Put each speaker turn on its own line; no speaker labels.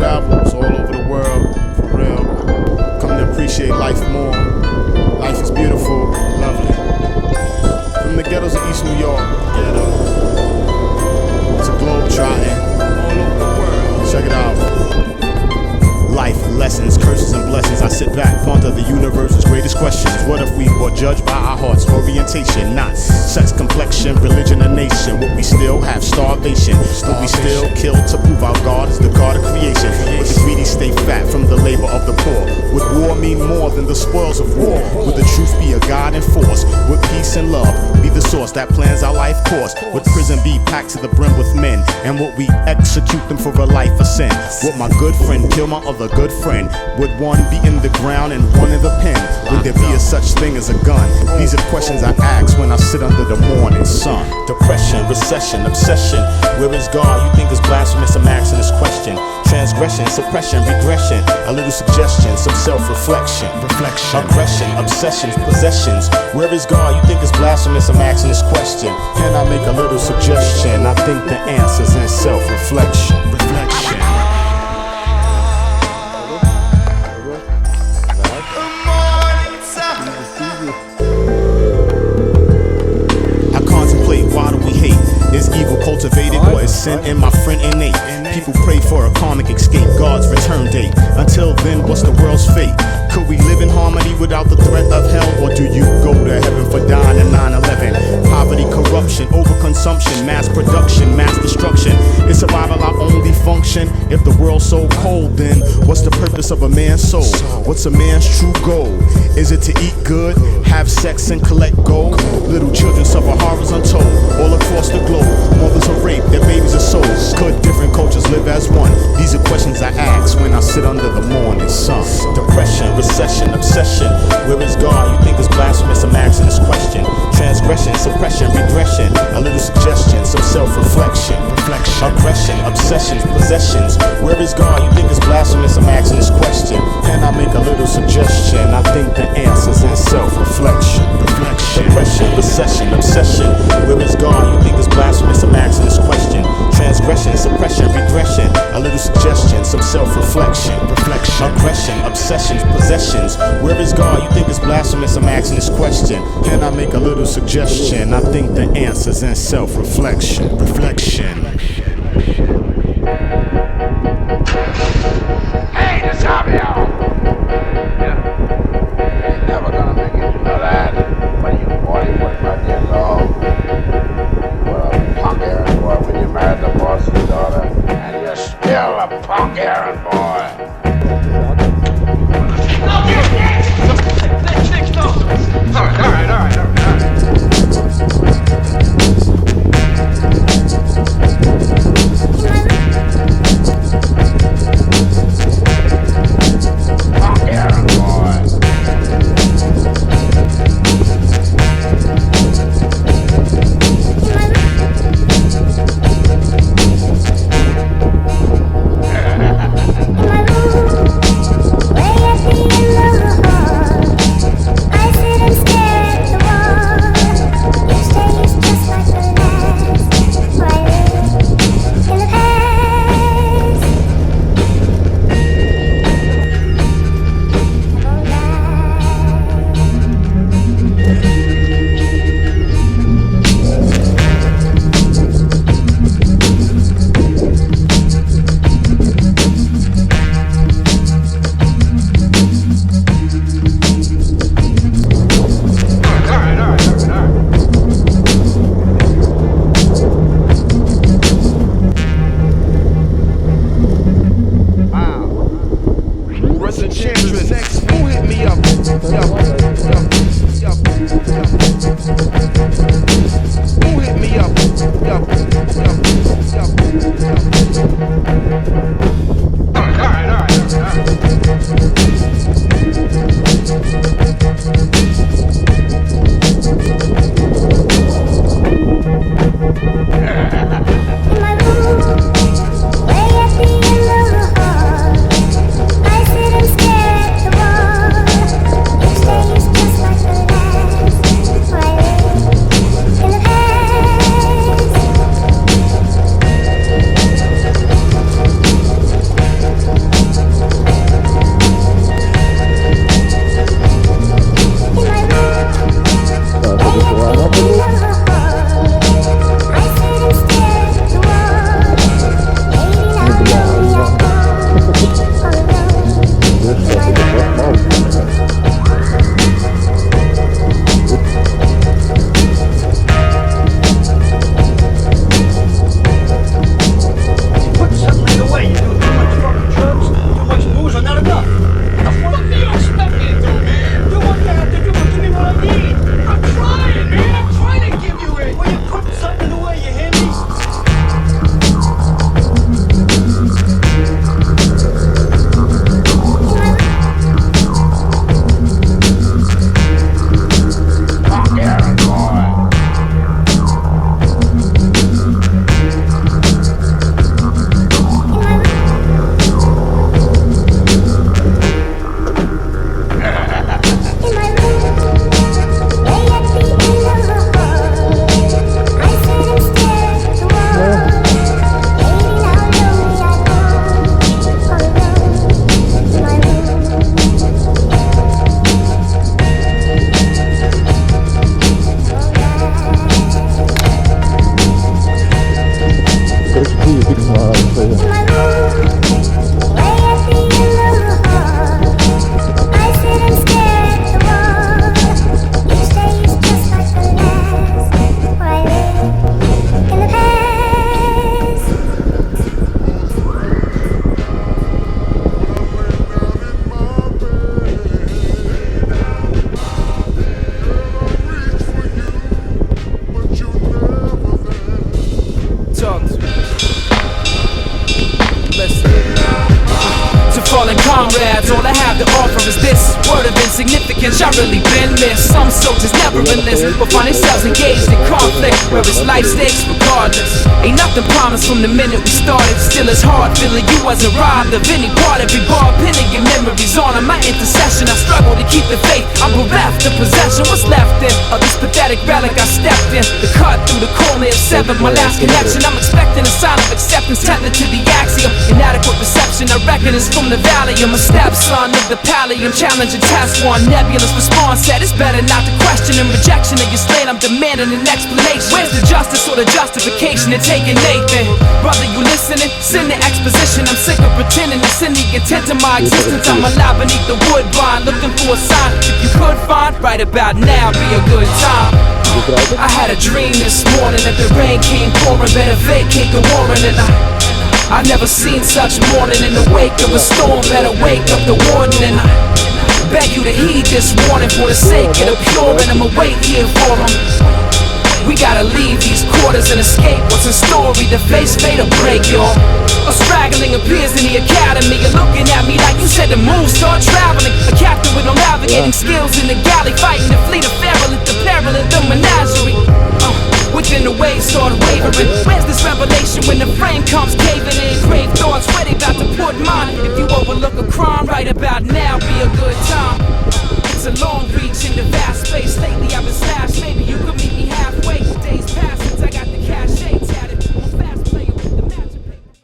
travels all over the world, for real. Come to appreciate life more. Life is beautiful, lovely. From the ghettos of East New York, to globe trotting all over the world. Check it out. Life lessons, curses and blessings. I sit back, ponder the universe's greatest questions. What if we were judged by our heart's orientation, not sex, complexion, religion, or nation? Would we still have starvation? Would we still kill to prove our God is the God of creation? Would the greedy stay fat from the labor of the poor? Would war mean more than the spoils of war? Would the truth be a guiding force? Would peace and love be the source that plans our life course? Would prison be packed to the brim with men? And would we execute them for a life of sin? Would my good friend kill my other good friend? Would one be in the ground and one in the pen? Would there be a such thing as a gun? These are questions I ask when I sit under the morning sun. Depression, recession, obsession. Where is God? You think it's blasphemous? I'm asking this question. Transgression, suppression, regression. A little suggestion, some self-reflection. Aggression, obsessions, possessions. Where is God? You think it's blasphemous? I'm asking this question. Can I make a little suggestion? I think the answer's in self-reflection. Is evil cultivated or is sin in my friend innate? People pray for a karmic escape, God's return date. Until then, what's the world's fate? Could we live in harmony without the threat of hell? Or do you go to heaven for dying in 9/11? Poverty, corruption, overconsumption, mass production, mass destruction. Is survival our only function? If the world's so cold, then what's the purpose of a man's soul? What's a man's true goal? Is it to eat good, have sex and collect gold? Little children suffer horrors untold all across the globe. Mothers are raped, their babies are sold. Could different cultures live as one? These are questions I ask when I sit under the morning sun. Depression, recession, obsession. Where is God? You think it's blasphemous? I'm asking this question. Transgression, suppression, regression. A little suggestion, some self-reflection. Aggression, obsessions, possessions. Where is God? You think it's blasphemous? I'm asking this question. Can I make a little suggestion? I think the answer's in self-reflection. Depression, recession, obsession. Where is God? You think it's blasphemous? I'm asking this question. Transgression, suppression, regression. A little suggestion, some self-reflection. Aggression, obsessions, possessions. Where is God? You think it's blasphemous? I'm asking this question. Can I make a little suggestion? I think the answer's in self-reflection.
Hey, this Javier. Yeah. You're never gonna make it, you know that. When you're 40, 45 years old, you're a punk errand boy when you married the boss's daughter, and you're still a punk errand boy. All right.
is this word of insignificance? Y'all really been missed. Some soldiers never enlist, but find themselves engaged in conflict where it's life stakes regardless. Ain't nothing promised from the minute we started. Still it's hard feeling you wasn't robbed of any part. Every bar pinning your memories on my intercession. I struggle to keep the faith. I'm bereft of possession. What's left in of this pathetic relic I stepped in? The cut through the corner is severed, my last connection. I'm expecting a sign of acceptance tethered to the axiom. Inadequate perception, I reckon it's from the valley. I'm a stepson of the pallium. Challenge and test one nebulous response. Said it's better not to question. In rejection of your slate, I'm demanding an explanation. Where's the justice or the justification of taking Nathan? Brother, you listening? Send the exposition. I'm sick of pretending to send the intent of my existence. I'm alive beneath the woodbine, looking for a sign. If you could find, right about now be a good time. I had a dream this morning that the rain came pouring. Better vacate the warren, and I've never seen such morning. In the wake of a storm, better wake up the warden. And I beg you to heed this warning for the sake of the pure, and I'ma wait here for them. We gotta leave these quarters and escape what's in store. Either face fate or break, y'all. A straggling appears in the academy. You're looking at me like you said the moon start traveling. A captain with no navigating skills in the galley, fighting to flee the feral at the peril of the menagerie. Within the waves start wavering. Where's this revelation when the frame comes caving in? Grave thoughts ready about to put mine. If you overlook a crime, right about now be a good time. It's a long reach into vast space.